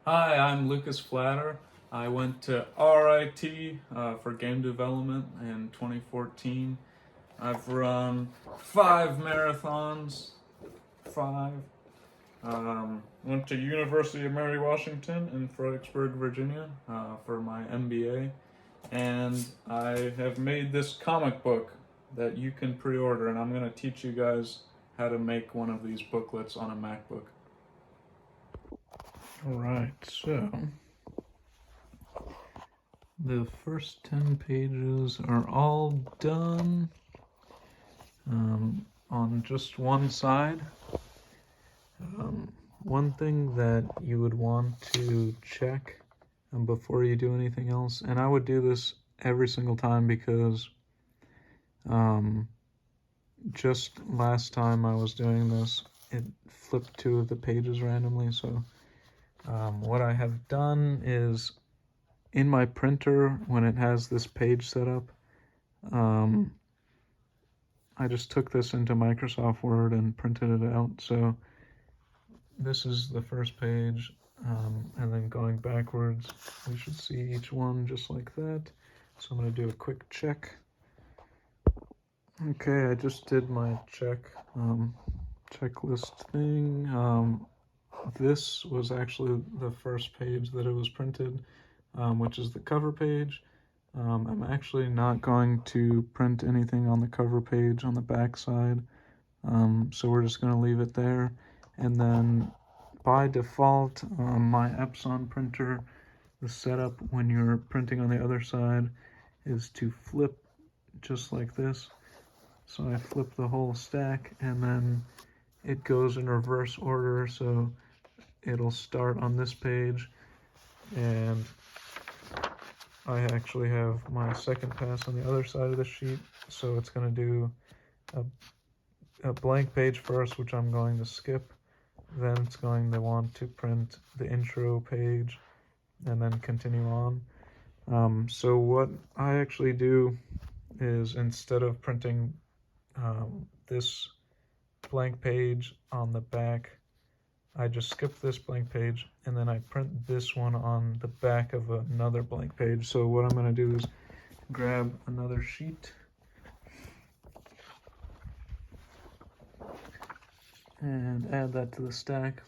Hi, I'm Lucas Flatter. I went to RIT for game development in 2014. I've run 5 marathons, five. Went to University of Mary Washington in Fredericksburg, Virginia for my MBA. And I have made this comic book that you can pre-order, and I'm going to teach you guys how to make one of these booklets on a MacBook. Alright, so the first 10 pages are all done on just one side. One thing that you would want to check before you do anything else, and I would do this every single time because just last time I was doing this, it flipped 2 of the pages randomly. So what I have done is, in my printer, when it has this page set up, I just took this into Microsoft Word and printed it out. So this is the first page, and then going backwards, we should see each one just like that. So I'm going to do a quick check. Okay, I just did my checklist thing. This was actually the first page that it was printed, which is the cover page. I'm actually not going to print anything on the cover page on the back side, so we're just going to leave it there. And then by default, my Epson printer, the setup when you're printing on the other side is to flip just like this. So I flip the whole stack, and then it goes in reverse order, so it'll start on this page, and I actually have my second pass on the other side of the sheet, so it's going to do a blank page first, which I'm going to skip. Then it's going to want to print the intro page and then continue on. So what I actually do is, instead of printing this blank page on the back, I just skip this blank page, and then I print this one on the back of another blank page. So what I'm going to do is grab another sheet and add that to the stack,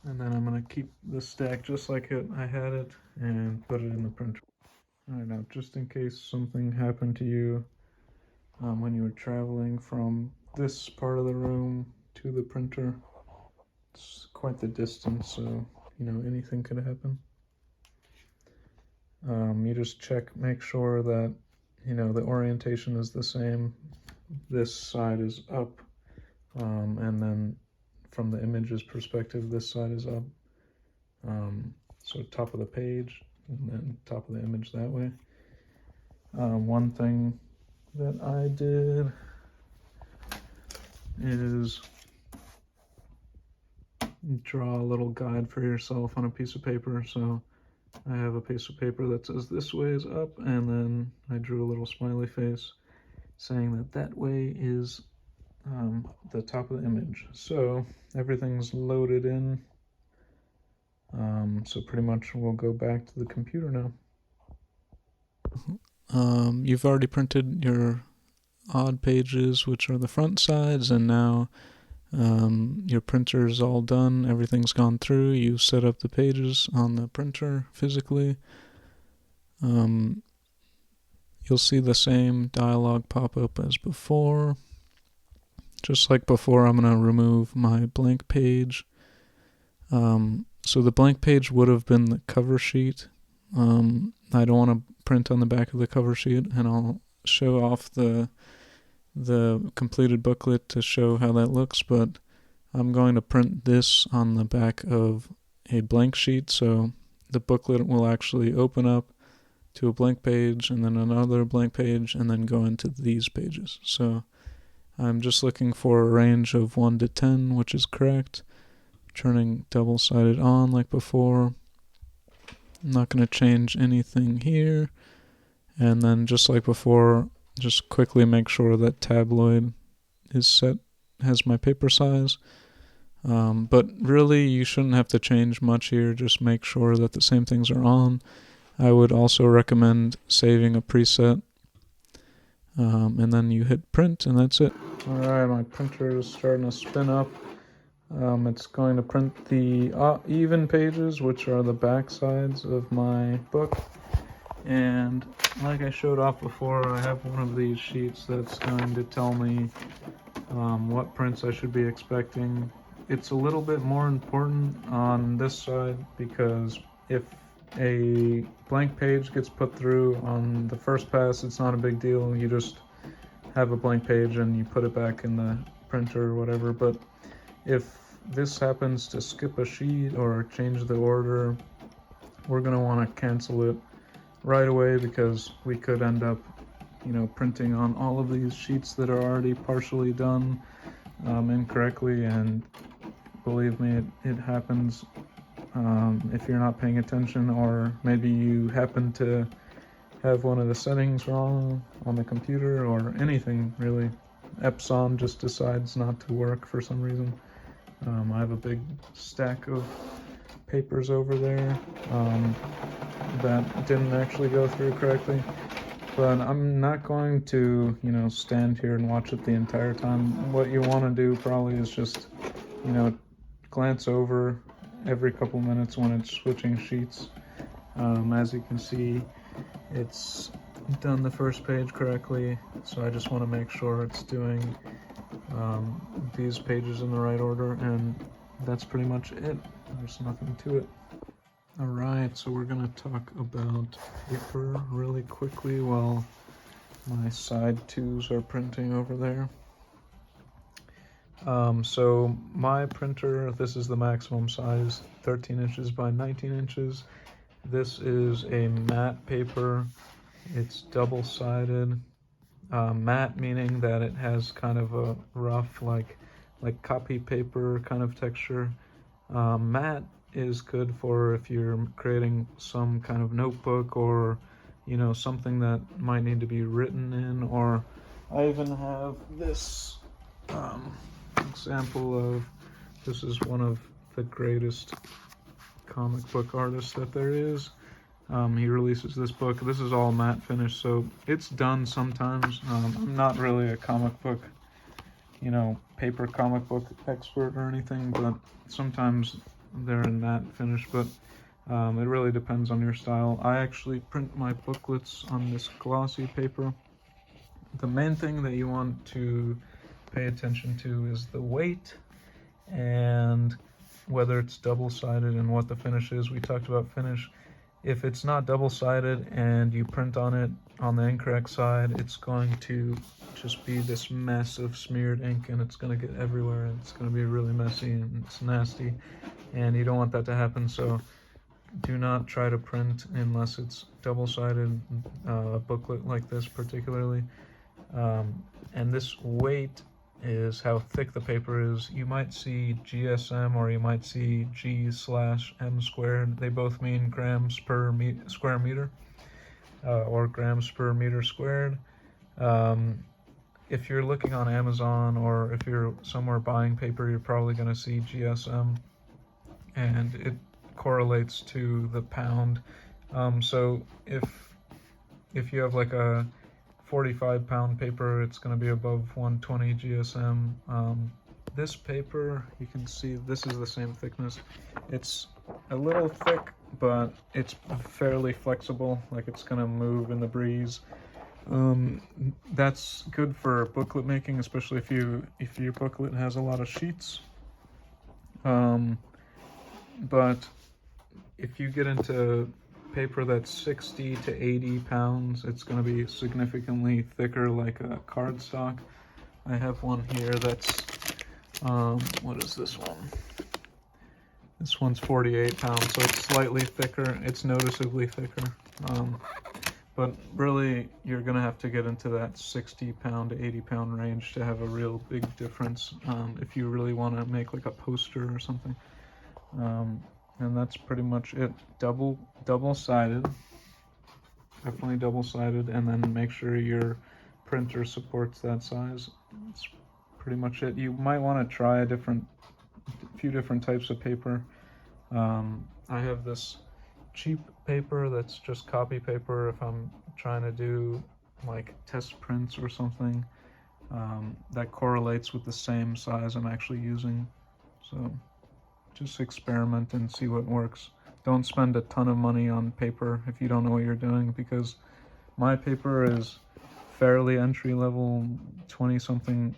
and then I'm going to keep the stack just like I had it and put it in the printer. Alright, now just in case something happened to you when you were traveling from this part of the room to the printer, it's quite the distance, so anything could happen. You just check, make sure that the orientation is the same. This side is up, and then from the image's perspective, this side is up. So top of the page and then top of the image that way. One thing that I did is draw a little guide for yourself on a piece of paper. So I have a piece of paper that says this way is up, and then I drew a little smiley face saying that way is the top of the image. So everything's loaded in. So pretty much we'll go back to the computer now. You've already printed your odd pages, which are the front sides, and now your printer is all done. Everything's gone through. You set up the pages on the printer physically. You'll see the same dialog pop up as before. Just like before, I'm going to remove my blank page. So the blank page would have been the cover sheet. I don't want to print on the back of the cover sheet, and I'll show off the completed booklet to show how that looks, but I'm going to print this on the back of a blank sheet, so the booklet will actually open up to a blank page, and then another blank page, and then go into these pages. So I'm just looking for a range of 1 to 10, which is correct. Turning double-sided on like before. I'm not going to change anything here. And then just like before, just quickly make sure that tabloid is set, has my paper size. But really, you shouldn't have to change much here. Just make sure that the same things are on. I would also recommend saving a preset. And then you hit print, and that's it. Alright, my printer is starting to spin up. It's going to print the even pages, which are the back sides of my book. And like I showed off before, I have one of these sheets that's going to tell me what prints I should be expecting. It's a little bit more important on this side because if a blank page gets put through on the first pass, it's not a big deal. You just have a blank page and you put it back in the printer or whatever. But if this happens to skip a sheet or change the order, we're going to want to cancel it right away because we could end up, printing on all of these sheets that are already partially done incorrectly. And believe me, it happens if you're not paying attention, or maybe you happen to have one of the settings wrong on the computer, or anything really. Epson just decides not to work for some reason. I have a big stack of papers over there that didn't actually go through correctly. But I'm not going to, stand here and watch it the entire time. What you want to do probably is just, glance over every couple minutes when it's switching sheets. As you can see, it's done the first page correctly, so I just want to make sure it's doing these pages in the right order, and that's pretty much it. There's nothing to it. Alright, so we're going to talk about paper really quickly while my side twos are printing over there. So my printer, this is the maximum size, 13 inches by 19 inches. This is a matte paper. It's double-sided. Matte meaning that it has kind of a rough, like copy paper kind of texture. Matte is good for if you're creating some kind of notebook, or something that might need to be written in. Or I even have this example of, this is one of the greatest comic book artists that there is. He releases this book. This is all matte finish, so it's done sometimes. I'm not really a comic book, paper comic book expert or anything, but sometimes they're in matte finish. But it really depends on your style. I actually print my booklets on this glossy paper. The main thing that you want to pay attention to is the weight and whether it's double-sided and what the finish is. We talked about finish. If it's not double-sided and you print on it on the incorrect side, it's going to just be this mess of smeared ink, and it's going to get everywhere, and it's going to be really messy and it's nasty, and you don't want that to happen. So do not try to print unless it's double-sided, a booklet like this particularly. And this weight is how thick the paper is. You might see GSM or you might see G/M squared. They both mean grams per square meter, or grams per meter squared. If you're looking on Amazon or if you're somewhere buying paper, you're probably going to see GSM, and it correlates to the pound. So if you have like a 45-pound paper, it's going to be above 120 GSM. This paper, you can see this is the same thickness. It's a little thick, but it's fairly flexible, like it's going to move in the breeze. That's good for booklet making, especially if your booklet has a lot of sheets. But if you get into paper that's 60 to 80 pounds, it's going to be significantly thicker, like a cardstock. I have one here that's, what is this one? This one's 48 pounds, so it's slightly thicker. It's noticeably thicker. But really, you're going to have to get into that 60-pound to 80-pound range to have a real big difference if you really want to make like a poster or something. And that's pretty much it. Double-sided, definitely double-sided, and then make sure your printer supports that size. That's pretty much it. You might want to try a different few different types of paper. I have this cheap paper that's just copy paper if I'm trying to do like test prints or something that correlates with the same size I'm actually using. So just experiment and see what works. Don't spend a ton of money on paper if you don't know what you're doing, because my paper is fairly entry level, 20 something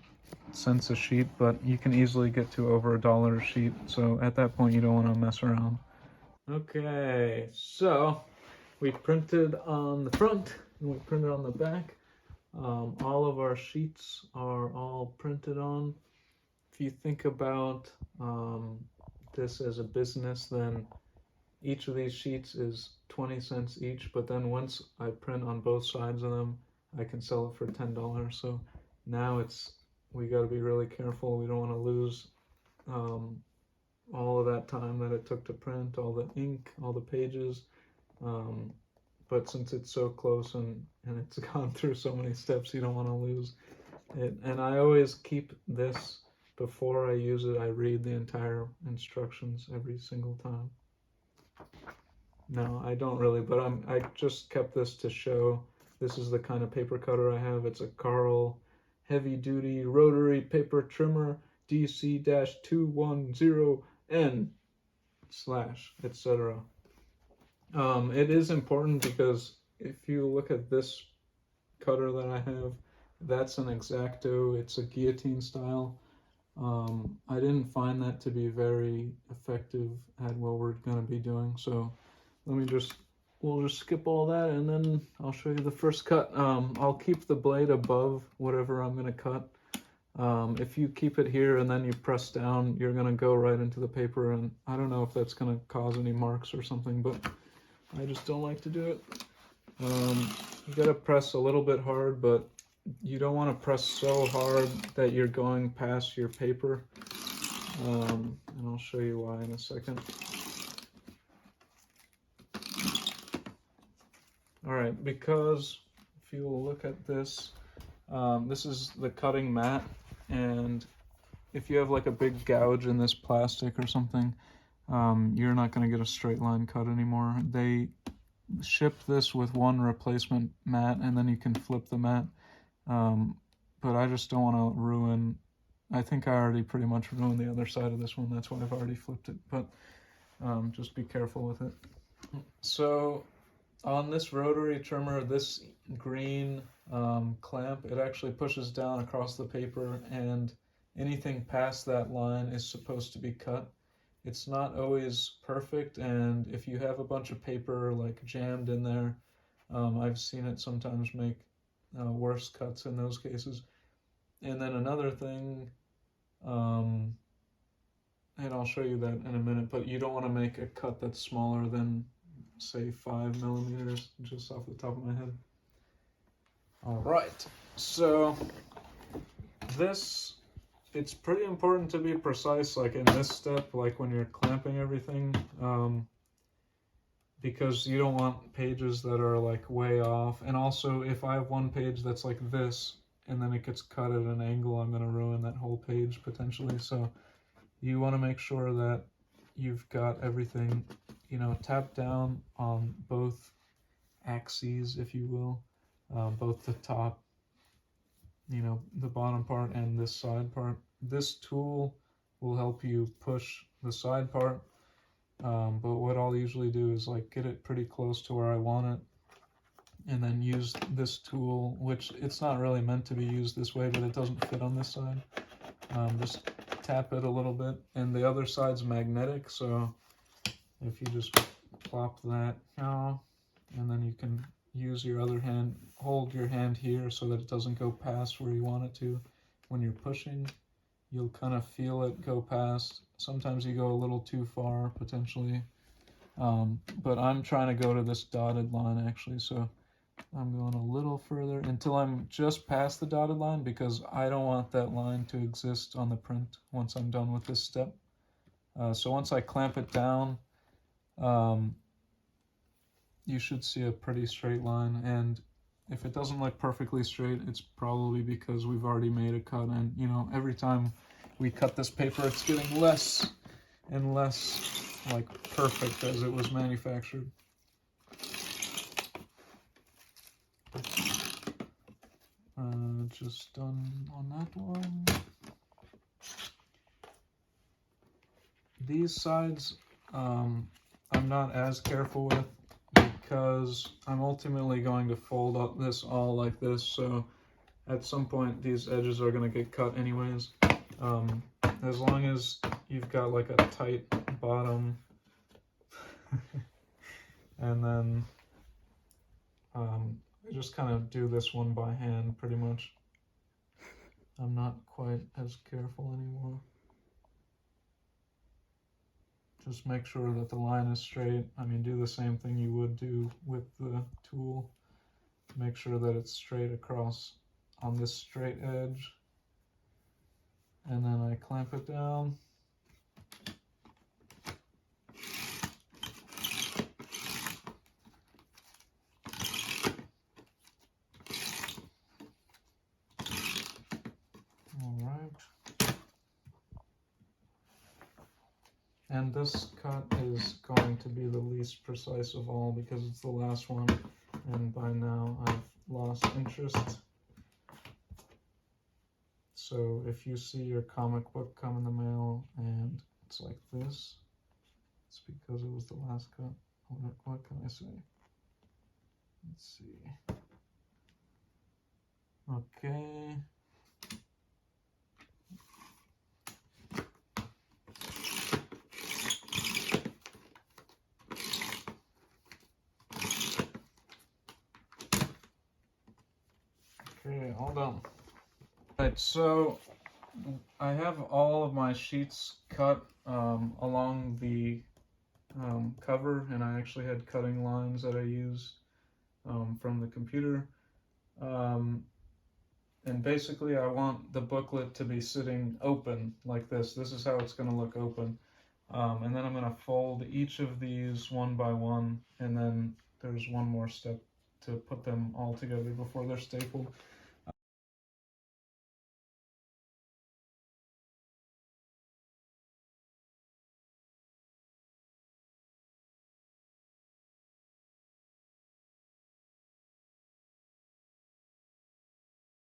cents a sheet, but you can easily get to over $1 a sheet. So at that point you don't want to mess around. Okay, so we printed on the front and we printed on the back. All of our sheets are all printed on. If you think about this as a business, then each of these sheets is 20 cents each, but then once I print on both sides of them, I can sell it for $10. So now we got to be really careful. We don't want to lose all of that time that it took to print, all the ink, all the pages. But since it's so close and it's gone through so many steps, you don't want to lose it. And I always keep this, before I use it, I read the entire instructions every single time. No, I don't really, but I just kept this to show. This is the kind of paper cutter I have. It's a Carl heavy duty rotary paper trimmer DC-210N / etc. It is important because if you look at this cutter that I have, that's an X-Acto. It's a guillotine style. I didn't find that to be very effective at what we're going to be doing, so we'll just skip all that and then I'll show you the first cut. I'll keep the blade above whatever I'm going to cut. If you keep it here and then you press down, you're going to go right into the paper, and I don't know if that's going to cause any marks or something, but I just don't like to do it. You got to press a little bit hard, but you don't want to press so hard that you're going past your paper. And I'll show you why in a second. Alright, because if you will look at this, this is the cutting mat, and if you have like a big gouge in this plastic or something, you're not going to get a straight line cut anymore. They ship this with one replacement mat, and then you can flip the mat. But I just don't want to ruin, I think I already pretty much ruined the other side of this one. That's why I've already flipped it, but just be careful with it. So on this rotary trimmer, this green clamp, it actually pushes down across the paper, and anything past that line is supposed to be cut. It's not always perfect, and if you have a bunch of paper like jammed in there, I've seen it sometimes make worse cuts in those cases. And then another thing, and I'll show you that in a minute, but you don't want to make a cut that's smaller than, say, 5 millimeters, just off the top of my head. All right, so this, it's pretty important to be precise, like in this step, like when you're clamping everything, because you don't want pages that are like way off. And also, if I have one page that's like this, and then it gets cut at an angle, I'm going to ruin that whole page potentially. So you want to make sure that you've got everything, you know, tapped down on both axes, if you will, both the top, you know, the bottom part and this side part. This tool will help you push the side part, but what I'll usually do is like get it pretty close to where I want it, and then use this tool, which it's not really meant to be used this way, but it doesn't fit on this side. Just tap it a little bit, and the other side's magnetic, so if you just plop that, and then you can use your other hand, hold your hand here so that it doesn't go past where you want it to. When you're pushing, you'll kind of feel it go past. Sometimes you go a little too far, potentially, but I'm trying to go to this dotted line actually, so I'm going a little further until I'm just past the dotted line, because I don't want that line to exist on the print once I'm done with this step. So once I clamp it down, you should see a pretty straight line, and if it doesn't look perfectly straight, it's probably because we've already made a cut, and you know, every time we cut this paper, it's getting less and less like perfect as it was manufactured. Just done on that one. These sides I'm not as careful with because I'm ultimately going to fold up this all like this, so at some point these edges are going to get cut anyways. As long as you've got like a tight bottom and then I just kind of do this one by hand pretty much. I'm not quite as careful anymore. Just make sure that the line is straight. I mean, do the same thing you would do with the tool. Make sure that it's straight across on this straight edge. And then I clamp it down. All right. And this cut is going to be the least precise of all because it's the last one, and by now I've lost interest. So if you see your comic book come in the mail and it's like this, it's because it was the last cut. What can I say? Let's see. Okay. Okay, all done. Right, so I have all of my sheets cut along the cover, and I actually had cutting lines that I used from the computer. And basically I want the booklet to be sitting open like this. This is how it's going to look open. And then I'm going to fold each of these one by one, and then there's one more step to put them all together before they're stapled.